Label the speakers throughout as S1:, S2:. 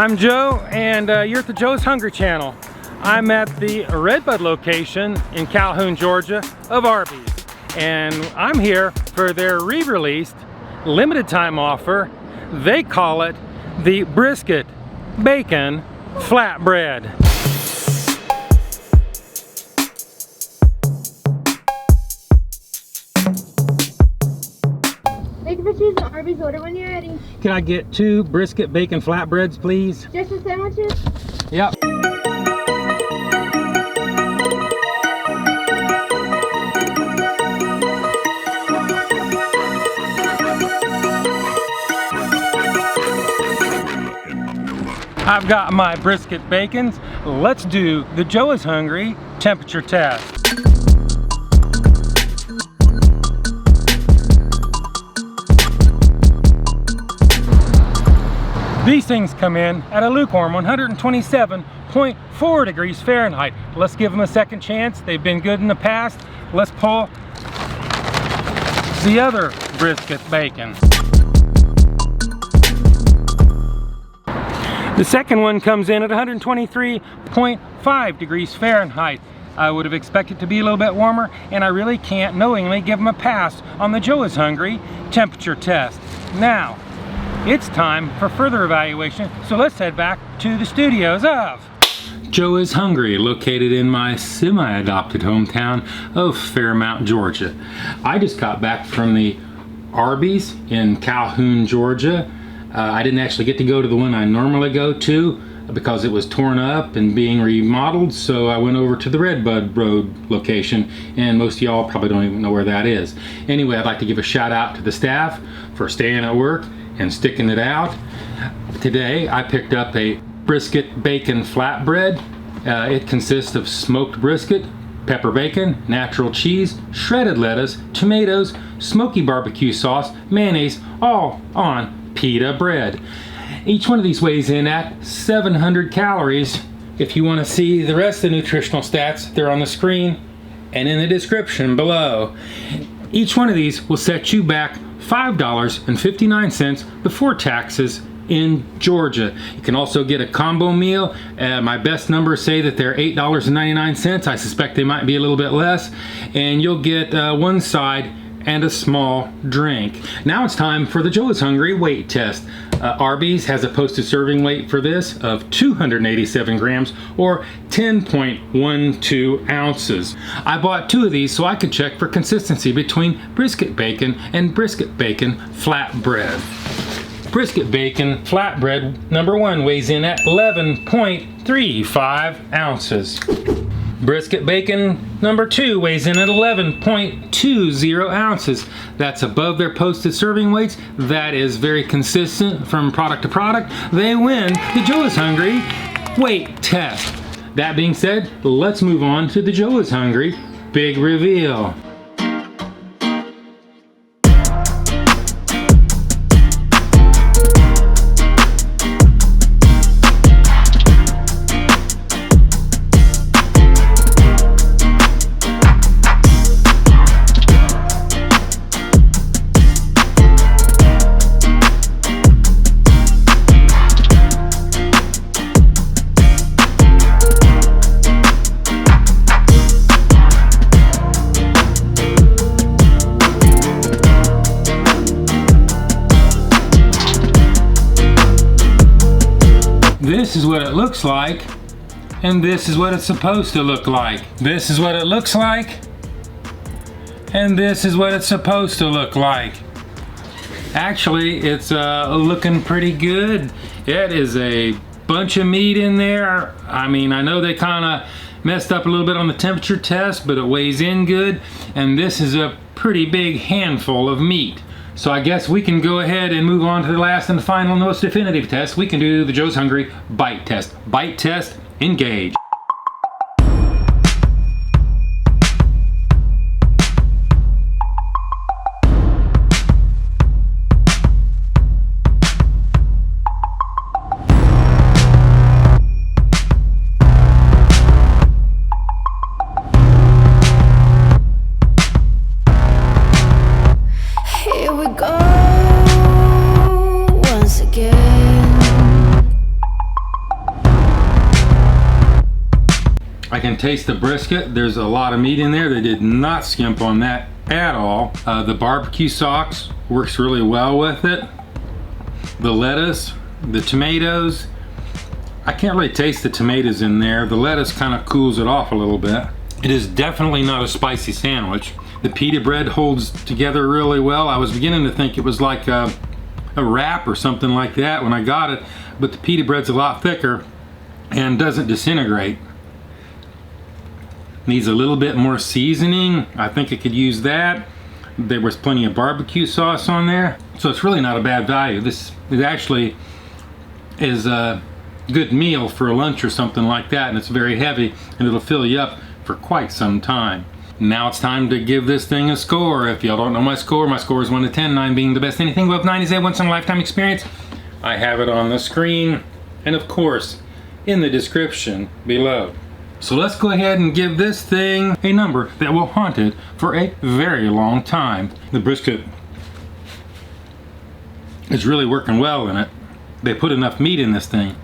S1: I'm Joe, and you're at the Joe's Hungry channel. I'm at the Redbud location in Calhoun, Georgia of Arby's, and I'm here for their re-released limited time offer. They call it the Brisket Bacon Flatbread.
S2: Thank you for choosing Arby's. Order when you're ready.
S1: Can I get 2 brisket bacon flatbreads, please?
S2: Just the sandwiches?
S1: Yep. I've got my brisket bacons. Let's do the Joe is Hungry temperature test. These things come in at a lukewarm 127.4 degrees Fahrenheit. Let's give them a second chance. They've been good in the past. Let's pull the other brisket bacon. The second one comes in at 123.5 degrees Fahrenheit. I would have expected to be a little bit warmer, and I really can't knowingly give them a pass on the Joe is Hungry temperature test. Now, it's time for further evaluation, so let's head back to the studios of Joe is Hungry, located in my semi-adopted hometown of Fairmount, Georgia. I just got back from the Arby's in Calhoun, Georgia. I didn't actually get to go to the one I normally go to because it was torn up and being remodeled, so I went over to the Redbud Road location, and most of y'all probably don't even know where that is. Anyway, I'd like to give a shout out to the staff for staying at work and sticking it out. Today I picked up a brisket bacon flatbread. It consists of smoked brisket, pepper bacon, natural cheese, shredded lettuce, tomatoes, smoky barbecue sauce, mayonnaise, all on pita bread. Each one of these weighs in at 700 calories. If you want to see the rest of the nutritional stats, they're on the screen and in the description below. Each one of these will set you back $5.59 before taxes in Georgia. You can also get a combo meal. My best numbers say that they're $8.99. I suspect they might be a little bit less. And you'll get one side and a small drink. Now it's time for the Joe is Hungry weight test. Arby's has a posted serving weight for this of 287 grams or 10.12 ounces. I bought 2 of these so I could check for consistency between brisket bacon and brisket bacon flatbread. Brisket bacon flatbread number 1 weighs in at 11.35 ounces. Brisket bacon number 2 weighs in at 11.20 ounces. That's above their posted serving weights. That is very consistent from product to product. They win the Joe is Hungry weight test. That being said, let's move on to the Joe is Hungry big reveal. This is what it looks like, and this is what it's supposed to look like. This is what it looks like, and this is what it's supposed to look like. Actually, it's looking pretty good. It is a bunch of meat in there. I mean, I know they kind of messed up a little bit on the temperature test, but it weighs in good, and this is a pretty big handful of meat. So I guess we can go ahead and move on to the last and the final and most definitive test. We can do the Joe's Hungry bite test. Bite test, engage.
S2: Here we go once again.
S1: I can taste the brisket. There's a lot of meat in there. They did not skimp on that at all. The barbecue sauce works really well with it. The lettuce, the tomatoes. I can't really taste the tomatoes in there. The lettuce kind of cools it off a little bit. It is definitely not a spicy sandwich. The pita bread holds together really well. I was beginning to think it was like a wrap or something like that when I got it, but the pita bread's a lot thicker and doesn't disintegrate. Needs a little bit more seasoning. I think I could use that. There was plenty of barbecue sauce on there, so it's really not a bad value. This actually is a good meal for a lunch or something like that, and it's very heavy and it'll fill you up for quite some time. Now it's time to give this thing a score. If y'all don't know my score is 1 to 10, 9 being the best. Anything above 9 is a once in a lifetime experience. I have it on the screen and of course in the description below. So let's go ahead and give this thing a number that will haunt it for a very long time. The brisket is really working well in it. They put enough meat in this thing.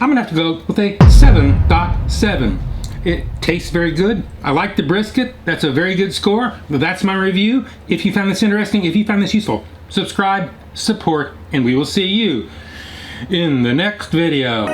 S1: I'm gonna have to go with a 7.7. It tastes very good. I like the brisket. That's a very good score. That's my review. If you found this interesting, if you found this useful, subscribe, support, and we will see you in the next video.